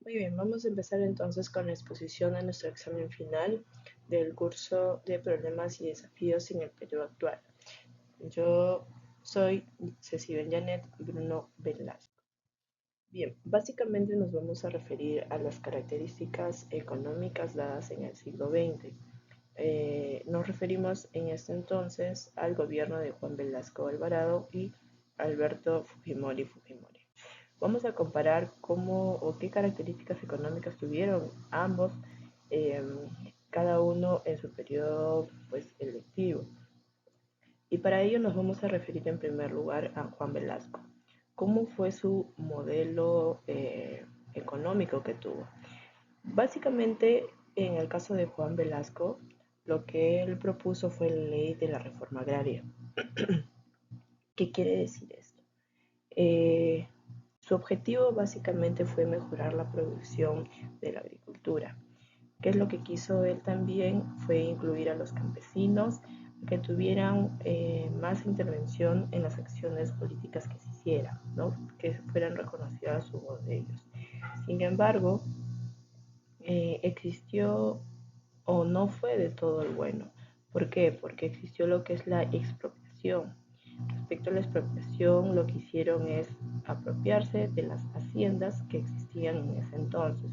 Muy bien, vamos a empezar entonces con la exposición de nuestro examen final del curso de Problemas y Desafíos en el Perú actual. Yo soy Ceci Janet Bruno Velasco. Bien, básicamente nos vamos a referir a las características económicas dadas en el siglo XX. Nos referimos en este entonces al gobierno de Juan Velasco Alvarado y Alberto Fujimori Fujimori. Vamos a comparar cómo o qué características económicas tuvieron ambos, eh, cada uno en su periodo pues, electivo. Y para ello nos vamos a referir en primer lugar a Juan Velasco. ¿Cómo fue su modelo económico que tuvo? Básicamente, en el caso de Juan Velasco, lo que él propuso fue la ley de la reforma agraria. ¿Qué quiere decir esto? Eh, Su objetivo básicamente fue mejorar la producción de la agricultura. ¿Qué es lo que quiso él también? Fue incluir a los campesinos que tuvieran más intervención en las acciones políticas que se hicieran, ¿no? Que fueran reconocidas su voz de ellos. Sin embargo, existió o no fue de todo el bueno. ¿Por qué? Porque existió lo que es la expropiación. Respecto a la expropiación, lo que hicieron es apropiarse de las haciendas que existían en ese entonces.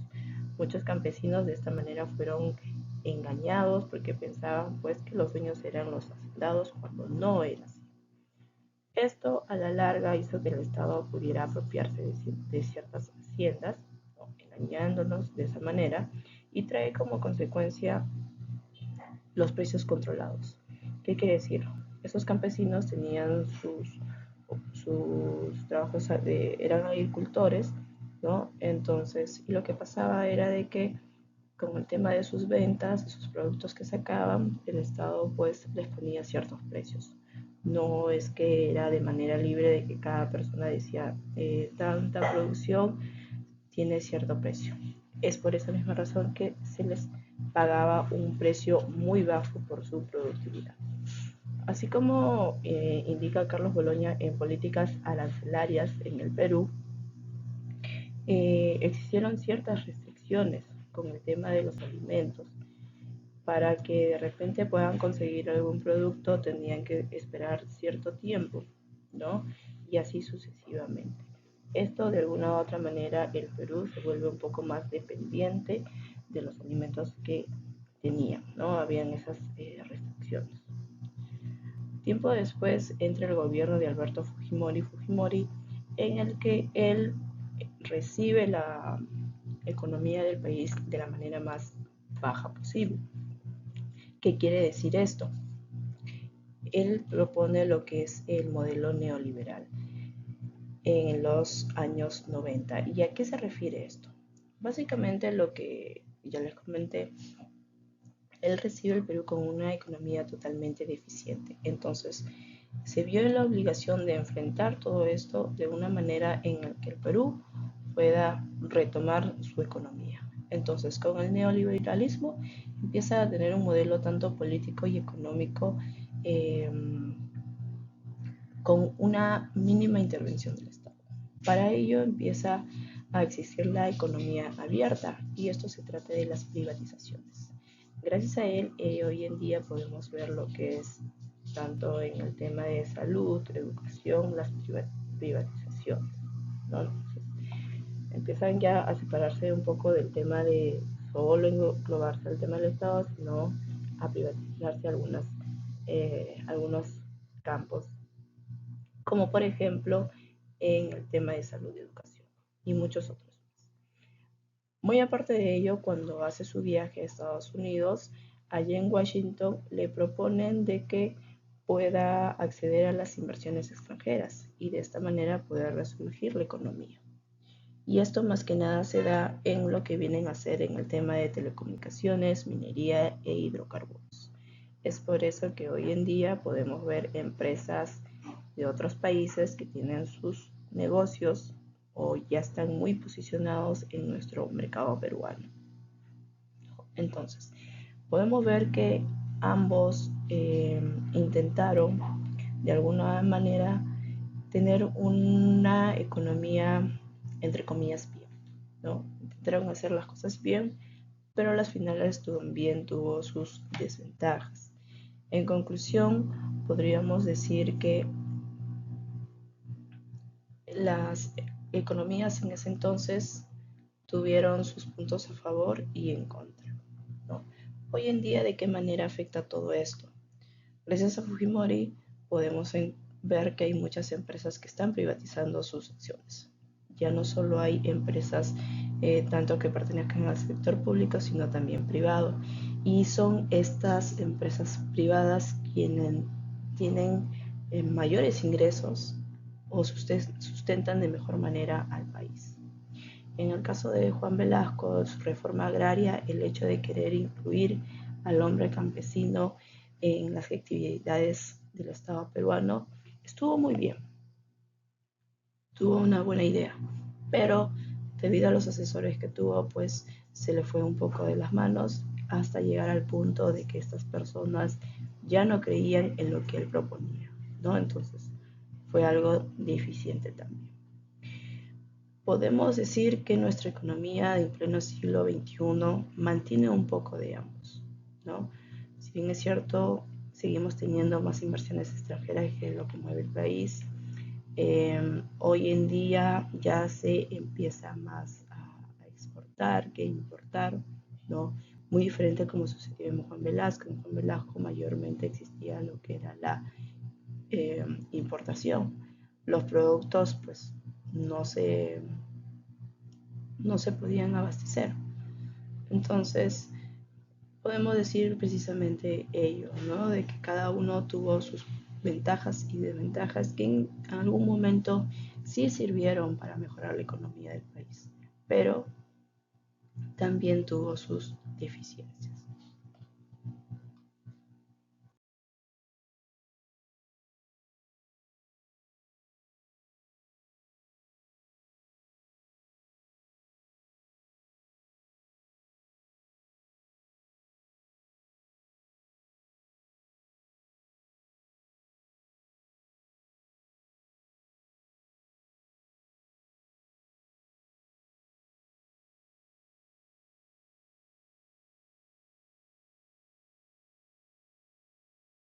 Muchos campesinos de esta manera fueron engañados porque pensaban pues que los dueños eran los hacendados cuando no era así. Esto a la larga hizo que el Estado pudiera apropiarse de ciertas haciendas, ¿no? Engañándonos de esa manera, y trae como consecuencia los precios controlados. ¿Qué quiere decir? Esos campesinos tenían sus trabajos, eran agricultores, ¿no? Entonces, y lo que pasaba era de que con el tema de sus ventas, de sus productos que sacaban, el Estado pues les ponía ciertos precios. No es que era de manera libre de que cada persona decía tanta producción tiene cierto precio. Es por esa misma razón que se les pagaba un precio muy bajo por su productividad. Así como indica Carlos Boloña en políticas arancelarias en el Perú, existieron ciertas restricciones con el tema de los alimentos. Para que de repente puedan conseguir algún producto tenían que esperar cierto tiempo, ¿no? Y así sucesivamente. Esto de alguna u otra manera el Perú se vuelve un poco más dependiente de los alimentos que tenían, ¿no? Habían esas restricciones. Tiempo después entra el gobierno de Alberto Fujimori Fujimori, en el que él recibe la economía del país de la manera más baja posible. ¿Qué quiere decir esto? Él propone lo que es el modelo neoliberal en los años 90. ¿Y a qué se refiere esto? Básicamente lo que ya les comenté, él recibe el Perú con una economía totalmente deficiente. Entonces, se vio en la obligación de enfrentar todo esto de una manera en la que el Perú pueda retomar su economía. Entonces, con el neoliberalismo empieza a tener un modelo tanto político y económico eh, con una mínima intervención del Estado. Para ello empieza a existir la economía abierta y esto se trata de las privatizaciones. Gracias a él, hoy en día podemos ver lo que es tanto en el tema de salud, educación, las privatizaciones, ¿no? Entonces, empiezan ya a separarse un poco del tema de solo englobarse al tema del Estado, sino a privatizarse algunos campos, como por ejemplo en el tema de salud y educación, y muchos otros más. Muy aparte de ello, cuando hace su viaje a Estados Unidos, allá en Washington le proponen de que pueda acceder a las inversiones extranjeras y de esta manera poder resurgir la economía. Y esto más que nada se da en lo que vienen a hacer en el tema de telecomunicaciones, minería e hidrocarburos. Es por eso que hoy en día podemos ver empresas de otros países que tienen sus negocios o ya están muy posicionados en nuestro mercado peruano. Entonces, podemos ver que ambos intentaron de alguna manera tener una economía, entre comillas, bien. ¿no? Intentaron hacer las cosas bien, pero las finales también tuvo sus desventajas. En conclusión, podríamos decir que las economías en ese entonces tuvieron sus puntos a favor y en contra, ¿no? Hoy en día, ¿de qué manera afecta todo esto? Gracias a Fujimori podemos ver que hay muchas empresas que están privatizando sus acciones. Ya no solo hay empresas tanto que pertenezcan al sector público, sino también privado. Y son estas empresas privadas quienes tienen mayores ingresos o sustentan de mejor manera al país. En el caso de Juan Velasco, su reforma agraria, el hecho de querer incluir al hombre campesino en las actividades del Estado peruano estuvo muy bien, tuvo una buena idea, pero debido a los asesores que tuvo, pues se le fue un poco de las manos hasta llegar al punto de que estas personas ya no creían en lo que él proponía, ¿no? Entonces fue algo deficiente también. Podemos decir que nuestra economía en pleno siglo XXI mantiene un poco de ambos, ¿no? Si bien es cierto, seguimos teniendo más inversiones extranjeras que lo que mueve el país. Hoy en día ya se empieza más a exportar que importar, ¿no? Muy diferente a como sucedió en Juan Velasco. En Juan Velasco mayormente existía lo que era la importación. Los productos pues no se, no se podían abastecer. Entonces, podemos decir precisamente ello, ¿no? De que cada uno tuvo sus ventajas y desventajas que en algún momento sí sirvieron para mejorar la economía del país, pero también tuvo sus deficiencias.